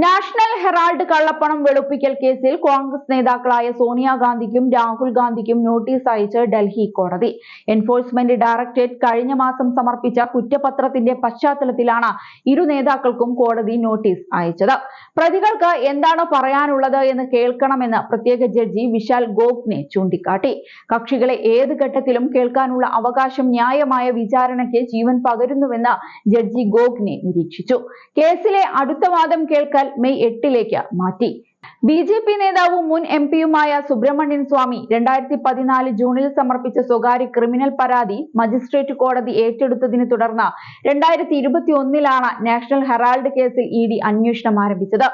National Herald കള്ളപ്പണം വെളുപ്പിക്കൽ കേസിൽ കോൺഗ്രസ് നേതാക്കളായ സോണിയാഗാന്ധിക്കും രാഹുൽ ഗാന്ധിക്കും നോട്ടീസ് അയച്ച് ഡൽഹി കോടതി. എൻഫോഴ്സ്മെന്റ് ഡയറക്ടറേറ്റ് കഴിഞ്ഞ മാസം സമർപ്പിച്ച കുറ്റപത്രത്തിന്റെ പശ്ചാത്തലത്തിലാണ് ഇരു നേതാക്കൾക്കും കോടതി നോട്ടീസ് അയച്ചത്. പ്രതികൾക്ക് എന്താണ് പറയാനുള്ളത് എന്ന് കേൾക്കണമെന്ന് പ്രത്യേക ജഡ്ജി വിശാൽ ഗോഖ്നെ ചൂണ്ടിക്കാട്ടി. കക്ഷികളെ ഏത് ഘട്ടത്തിലും കേൾക്കാനുള്ള അവകാശം ന്യായമായ വിചാരണയ്ക്ക് ജീവൻ പകരുന്നുവെന്ന് ജഡ്ജി ഗോഖ്നെ നിരീക്ഷിച്ചു. കേസിലെ അടുത്ത വാദം കേൾക്കാൻ മെയ് 8 മാറ്റി. BJP നേതാവും മുൻ MPയുമായ സുബ്രഹ്മണ്യൻ സ്വാമി 2014 ജൂണിൽ സമർപ്പിച്ച സ്വകാര്യ ക്രിമിനൽ പരാതി മജിസ്ട്രേറ്റ് കോടതി ഏറ്റെടുത്തതിനെ തുടർന്ന് 2021 നാഷണൽ ഹെറാൾഡ് കേസിൽ ED അന്വേഷണം ആരംഭിച്ചത്.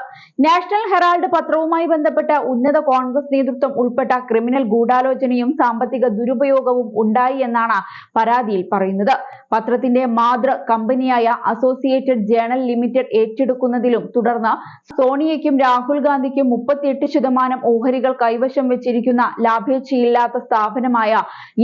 നാഷണൽ ഹെറാൾഡ് പത്രവുമായി ബന്ധപ്പെട്ട ഉന്നത കോൺഗ്രസ് നേതൃത്വം ഉൾപ്പെട്ട ക്രിമിനൽ ഗൂഢാലോചനയും സാമ്പത്തിക ദുരുപയോഗവും ഉണ്ടായി എന്നാണ് പരാതിയിൽ പറയുന്നത്. പത്രത്തിന്റെ മാതൃ കമ്പനിയായ അസോസിയേറ്റഡ് ജേണൽ ലിമിറ്റഡ് ഏറ്റെടുക്കുന്നതിലും തുടർന്ന് സോണിയയ്ക്കും രാഹുൽ ഗാന്ധിക്കും 38% ഓഹരികൾ കൈവശം വെച്ചിരിക്കുന്ന ലാഭേച്ഛയില്ലാത്ത സ്ഥാപനമായ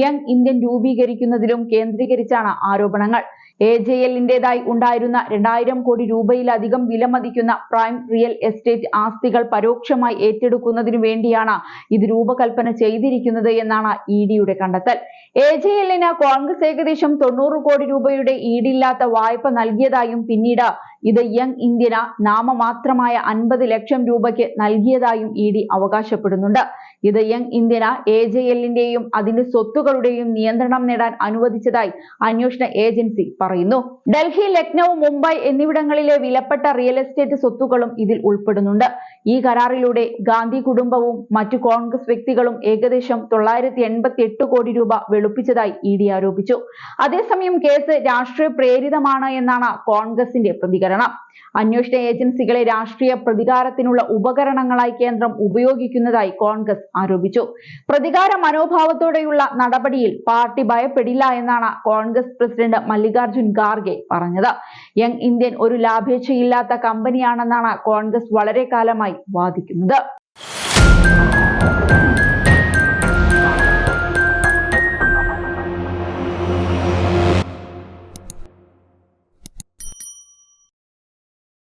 യങ് ഇന്ത്യൻ രൂപീകരിക്കുന്നതിലും കേന്ദ്രീകരിച്ചാണ് ആരോപണങ്ങൾ. AJLന്റേതായി ഉണ്ടായിരുന്ന 2000 കോടി രൂപയിലധികം വിലമതിക്കുന്ന പ്രൈം റിയൽ എസ്റ്റേറ്റ് ആസ്തികൾ പരോക്ഷമായി ഏറ്റെടുക്കുന്നതിനു വേണ്ടിയാണ് ഇത് രൂപകൽപ്പന ചെയ്തിരിക്കുന്നത് എന്നാണ് EDയുടെ കണ്ടെത്തൽ. AJLന് കോൺഗ്രസ് ഏകദേശം 90 കോടി രൂപയുടെ ഈടില്ലാത്ത വായ്പ നൽകിയതായും പിന്നീട് ഇത് യങ് ഇന്ത്യന് നാമമാത്രമായ 50 ലക്ഷം രൂപയ്ക്ക് നൽകിയതായും ED അവകാശപ്പെടുന്നുണ്ട്. ഇത് യങ് ഇന്ത്യന് AJLന്റെയും അതിന്റെ സ്വത്തുക്കളുടെയും നിയന്ത്രണം നേടാൻ അനുവദിച്ചതായി അന്വേഷണ ഏജൻസി പറയുന്നു. ഡൽഹി, ലക്നൌ, മുംബൈ എന്നിവിടങ്ങളിലെ വിലപ്പെട്ട റിയൽ എസ്റ്റേറ്റ് സ്വത്തുക്കളും ഇതിൽ ഉൾപ്പെടുന്നുണ്ട്. ഈ കരാറിലൂടെ ഗാന്ധി കുടുംബവും മറ്റു കോൺഗ്രസ് വ്യക്തികളും ഏകദേശം 988 കോടി രൂപ വെളുപ്പിച്ചതായി ED ആരോപിച്ചു. അതേസമയം കേസ് രാഷ്ട്രീയ പ്രേരിതമാണ് എന്നാണ് കോൺഗ്രസിന്റെ പ്രതികരണം. അന്വേഷണ ഏജൻസികളെ രാഷ്ട്രീയ പ്രതികാരത്തിനുള്ള ഉപകരണങ്ങളായി കേന്ദ്രം ഉപയോഗിക്കുന്നതായി കോൺഗ്രസ് ആരോപിച്ചു. പ്രതികാര മനോഭാവത്തോടെയുള്ള നടപടിയിൽ പാർട്ടി ഭയപ്പെടില്ല എന്നാണ് കോൺഗ്രസ് പ്രസിഡന്റ് മല്ലികാർജുൻ ഖാർഗെ പറഞ്ഞത്. യങ് ഇന്ത്യൻ ഒരു ലാഭേച്ഛയില്ലാത്ത കമ്പനിയാണെന്നാണ് കോൺഗ്രസ് വളരെ കാലമായി വാദിക്കുന്നത്.